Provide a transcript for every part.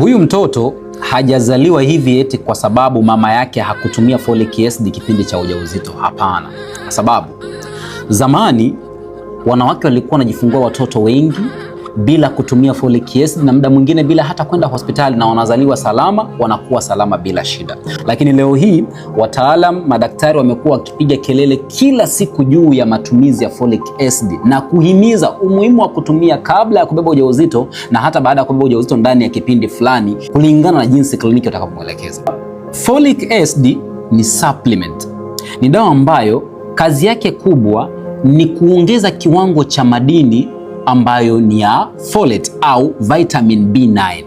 Huyu mtoto hajazaliwa hivi eti kwa sababu mama yake hakutumia folic acid kipindi cha ujauzito. Hapana. Kwa sababu zamani wanawake walikuwa wanajifungua watoto wengi bila kutumia folic acid na muda mwingine bila hata kwenda hospitali, na wanazaliwa salama, wanakuwa salama bila shida. Lakini leo hii madaktari wamekuwa wakipiga kelele kila siku juu ya matumizi ya folic acid na kuhimiza umuhimu wa kutumia kabla ya kubeba ujauzito na hata baada ya kubeba ujauzito ndani ya kipindi fulani kulingana na jinsi kliniki watakavyomuelekeza. Folic acid ni supplement. Ni dawa ambayo kazi yake kubwa ni kuongeza kiwango cha madini ambayo ni ya folate au vitamin B9,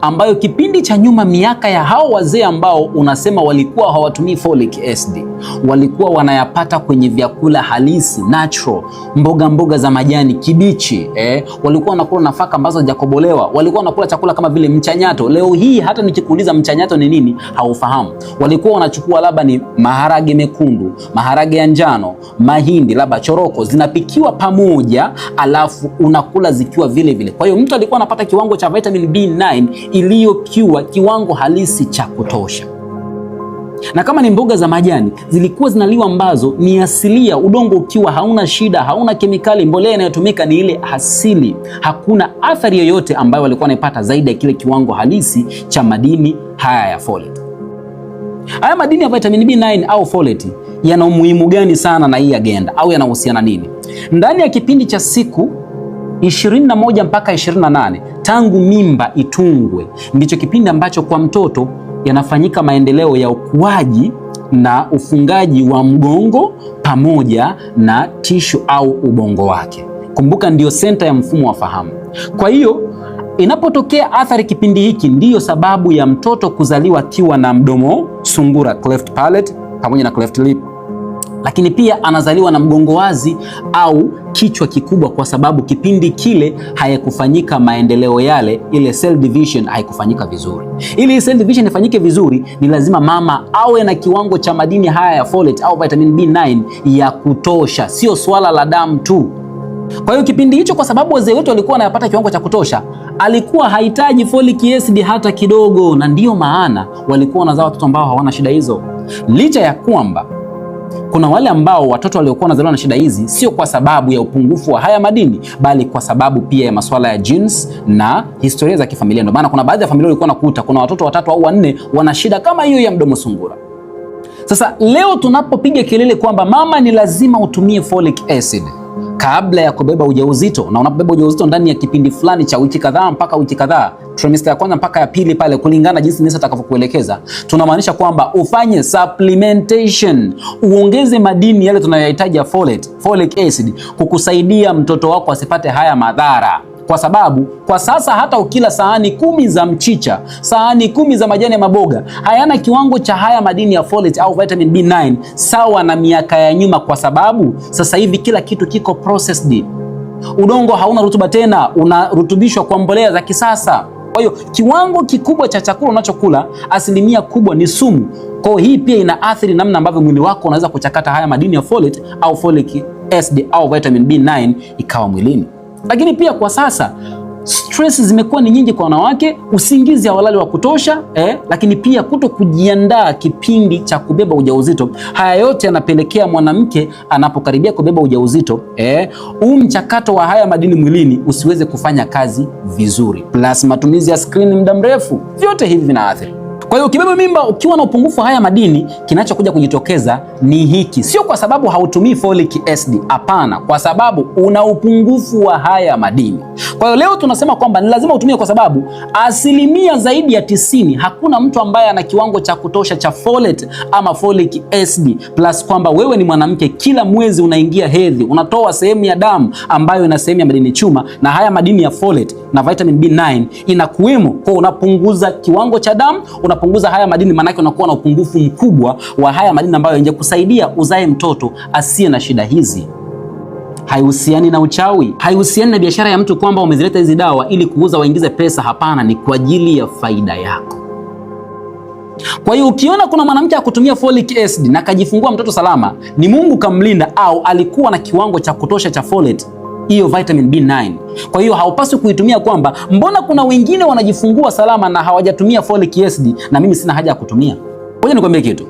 ambayo kipindi cha nyuma, miaka ya hao wazee ambao unasema walikuwa hawatumii folic acid, walikuwa wanayapata kwenye vyakula halisi, natural, mboga za majani kibichi, walikuwa wanakula nafaka ambazo hazijakobolewa, walikuwa wanakula chakula kama vile mchanyato. Leo hii hata nikikuuliza mchanyato ni nini haufahamu. Walikuwa wanachukua labda ni maharage mekundu, maharage ya njano, mahindi, labda choroko, zinapikiwa pamoja alafu unakula zikiwa vile vile. Kwa hiyo mtu alikuwa anapata kiwango cha vitamin B9 iliyokiwa kiwango halisi cha kutosha. Na kama ni mboga za majani zilikuwa zinaliwa ambazo ni asilia, udongo ukiwa hauna shida, hauna kemikali, mbolea inayotumika ni ile asili, hakuna athari yoyote ambayo walikuwa wanaipata zaidi ya kile kiwango halisi cha madini haya ya folate. Haya madini ya vitamin B9 au folate yana umuhimu gani sana na hii agenda, au yanahusiana nini? Ndani ya kipindi cha siku 21 mpaka 28 tangu mimba itungwe ndicho kipindi ambacho kwa mtoto yanafanyika maendeleo ya ukuaji na ufungaji wa mgongo pamoja na tishu au ubongo wake. Kumbuka ndio senta ya mfumo wa fahamu. Kwa hiyo inapotokea athari kipindi hiki, ndiyo sababu ya mtoto kuzaliwa akiwa na mdomo sungura, cleft palate pamoja na cleft lip, lakini pia anazaliwa na mgongo wazi au kichwa kikubwa, kwa sababu kipindi kile hayakufanyika maendeleo yale, ile cell division haikufanyika vizuri. Ili cell division ifanyike vizuri, ni lazima mama awe na kiwango cha madini haya ya folate au vitamin B9 ya kutosha, sio swala la damu tu. Kwa hiyo kipindi hicho, kwa sababu wazee wetu walikuwa wanapata kiwango cha kutosha, alikuwa hahitaji folic acid hata kidogo, na ndiyo maana walikuwa wanazaa watoto ambao hawana shida hizo. Licha ya kwamba kuna wale ambao watoto waliokuwa wanazaliwa na shida hizi sio kwa sababu ya upungufu wa haya madini, bali kwa sababu pia ya masuala ya genes na historia za kifamilia. Ndio maana kuna baadhi ya familia walikuwa nakuta kuna watoto 3 au 4 wana shida kama hiyo ya mdomo sungura. Sasa leo tunapopiga kelele kwamba mama ni lazima utumie folic acid kabla ya kubeba ujauzito, na unapobeba ujauzito ndani ya kipindi fulani cha wiki kadhaa mpaka wiki kadhaa, trimester ya kwanza mpaka ya pili pale, kulingana jinsi nesi atakavyokuelekeza, tunamaanisha kwamba ufanye supplementation, uongeze madini yale tunayohitaji ya folate, folic acid, kukusaidia mtoto wako asipate haya madhara. Kwa sababu kwa sasa hata ukila sahani 10 za mchicha, sahani 10 za majani ya maboga, hayana kiwango cha haya madini ya folate au vitamin B9 sawa na miaka ya nyuma, kwa sababu sasa hivi kila kitu kiko processed. Udongo hauna rutuba tena, unarutubishwa kwa mbolea za kisasa. Kwa hiyo kiwango kikubwa cha chakula unachokula, asilimia kubwa ni sumu. Kwa hiyo hii pia inaathiri namna ambavyo mwili wako unaweza kuchakata haya madini ya folate au folic acid au vitamin B9 ikawa mwilini. Lakini pia kwa sasa stress zimekuwa ni nyingi kwa wanawake, usingizi hawalali wa kutosha, lakini pia kuto kujiandaa kipindi cha kubeba ujauzito. Haya yote yanapelekea mwanamke anapokaribia kubeba ujauzito, mchakato wa haya madini mwilini usiweze kufanya kazi vizuri, plus matumizi ya screen muda mrefu, vyote hivi vinaathiri. Kwa hiyo ukibeba mimba ukiwa na upungufu wa haya madini, kinachokuja kujitokeza ni hiki. Sio kwa sababu hautumii folic acid, hapana, kwa sababu una upungufu wa haya madini. Kwa hiyo leo tunasema kwamba ni lazima utumie, kwa sababu asilimia zaidi ya 90 hakuna mtu ambaye ana kiwango cha kutosha cha folate ama folic acid, plus kwamba wewe ni mwanamke, kila mwezi unaingia hedhi, unatoa sehemu ya damu ambayo ina sehemu ya madini chuma, na haya madini ya folate na vitamin B9 inakuwemo. Kwa unapunguza kiwango cha damu, unapunguza haya madini, maana yake unakuwa na upungufu mkubwa wa haya madini ambayo yangekusaidia uzae mtoto asiye na shida hizi. Haihusiani na uchawi, haihusiani na biashara ya mtu kwamba umezileta hizi dawa ili kuuza waingize pesa. Hapana, ni kwa ajili ya faida yako. Kwa hiyo ukiona kuna mwanamke akutumia folic acid na kajifungua mtoto salama, ni Mungu kamlinda, au alikuwa na kiwango cha kutosha cha folate hiyo vitamin B9. Kwa hiyo haupaswi kuitumia kwamba mbona kuna wengine wanajifungua salama na hawajatumia folic acid na mimi sina haja ya kutumia. Ngoja nikwambie kitu.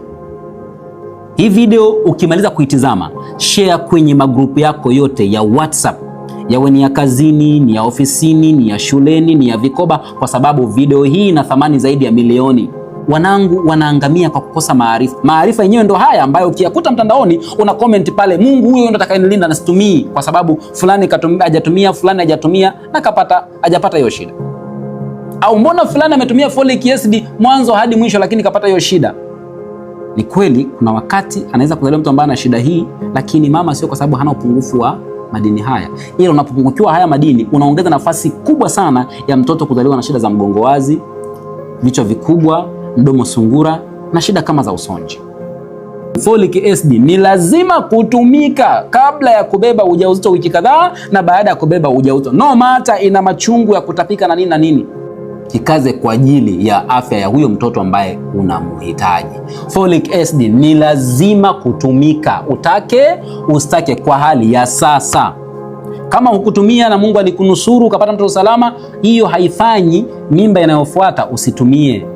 Hii video ukimaliza kuitizama, share kwenye magrupu yako yote ya WhatsApp. Yawe ni ya kazini, ni ya ofisini, ni ya shuleni, ni ya vikoba, kwa sababu video hii ina thamani zaidi ya milioni. Wanangu wanaangamia kwa kukosa maarifa. Maarifa yenyewe ndo haya ambayo ukiyakuta mtandaoni una comment pale, Mungu huyo ndo atakayenilinda na situmii kwa sababu fulani hajatumia, fulani hajatumia na hajapata hiyo shida. Au mbona fulani ametumia folic acid mwanzo hadi mwisho lakini kapata hiyo shida. Ni kweli kuna wakati anaweza kuzaliwa mtu ambaye ana shida hii, lakini mama sio kwa sababu hana upungufu wa madini haya. Ila unapopungukiwa haya madini unaongeza nafasi kubwa sana ya mtoto kuzaliwa na shida za mgongo wazi, vichwa vikubwa, mdomo sungura na shida kama za usonji. Folic acid ni lazima kutumika kabla ya kubeba ujauzito wiki kadhaa na baada ya kubeba ujauzito. No matter ina machungu ya kutapika na nini na nini. Kikaze kwa ajili ya afya ya huyo mtoto ambaye unamhitaji. Folic acid ni lazima kutumika, utake ustake, kwa hali ya sasa. Kama hukutumia na Mungu alikunusuru ukapata mtoto salama, hiyo haifanyi mimba inayofuata usitumie.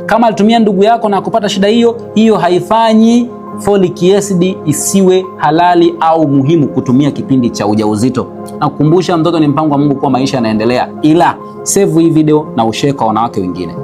Kama alitumia ndugu yako na kupata shida hiyo, hiyo haifanyi folic acid isiwe halali au muhimu kutumia kipindi cha ujauzito. Na kukumbusha, mtoto ni mpango wa Mungu, kwa maisha yanaendelea. Ila save hii video na ushare kwa wanawake wengine.